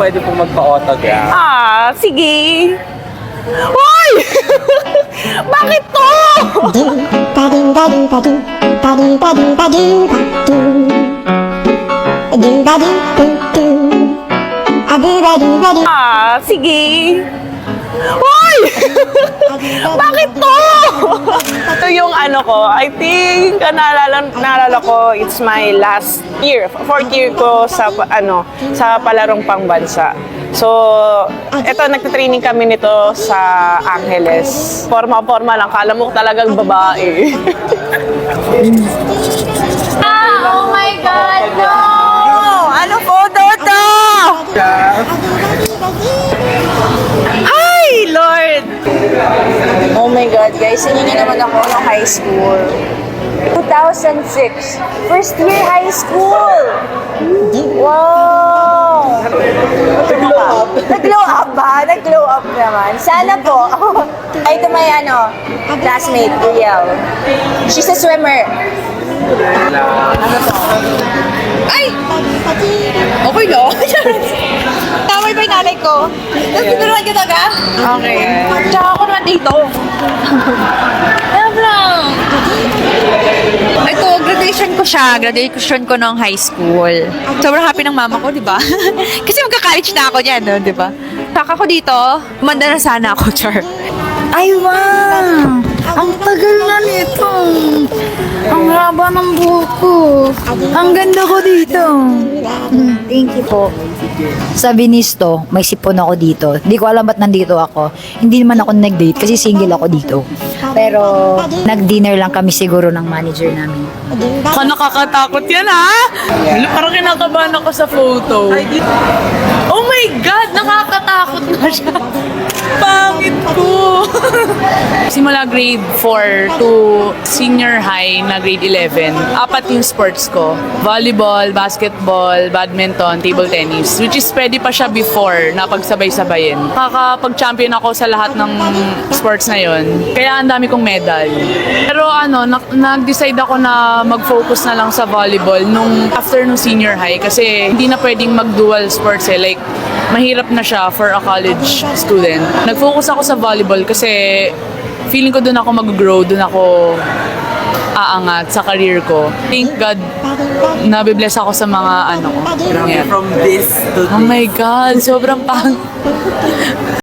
pwede pong magpa-autograph. Sige. Hoy! Bakit to? Sige. Hoy! Bakit to? Ito yung ano ko, I think, naalala ko, it's my last year, fourth year ko sa palarong pangbansa. So, eto, nagtitraining kami nito sa Angeles. Forma lang, kala mo talagang babae. Oh my God, no! Ano po, Dodo? Hi, Lord! Oh my God, guys, hindi niyo naman ako ng high school. 2006, first year high school! Wow! Nag-glow up ba? Nag-glow up naman. Sana po. Ay, ito may classmate, Riel. She's a swimmer. Ano to? Ay! Okay no? Taway pa yung nanay ko. Tapos tinuruan ka talaga? Okay. Tsaka ako naman dito. Ito, graduation ko siya. Graduation ko ng high school. Sobrang happy ng mama ko, di ba? Kasi magka-college na ako niyan, no? Di ba? Saka ko dito, umanda na sana ako, Char. Ay, wow! Ang tagal na nito. Ang haba ng buhok ko. Ang ganda ko dito. Thank you po. Sa Binisto, may sipon ako dito. Hindi ko alam ba't nandito ako. Hindi naman ako nag-date kasi single ako dito. Pero nag-dinner lang kami siguro ng manager namin. Baka nakakatakot yan, ha? Parang kinakabahan ako sa photo. Oh my God! Nakakatakot na siya. Pangit ko. Simula grade 4 to senior high na grade 11, apat yung sports ko. Volleyball, basketball, badminton, table tennis. Which is pwede pa siya before na pagsabay-sabayin. Nakakapag-champion ako sa lahat ng sports na yon. Kaya ang dami kong medal. Pero nag-decide ako na mag-focus na lang sa volleyball nung after nung senior high kasi hindi na pwedeng mag-dual sports eh. Like, mahirap na siya for a college student. Nag-focus ako sa volleyball kasi feeling ko doon ako mag-grow, doon ako aangat sa career ko. Thank God, nabibless ako sa mga From this to this. Oh my God, sobrang pang...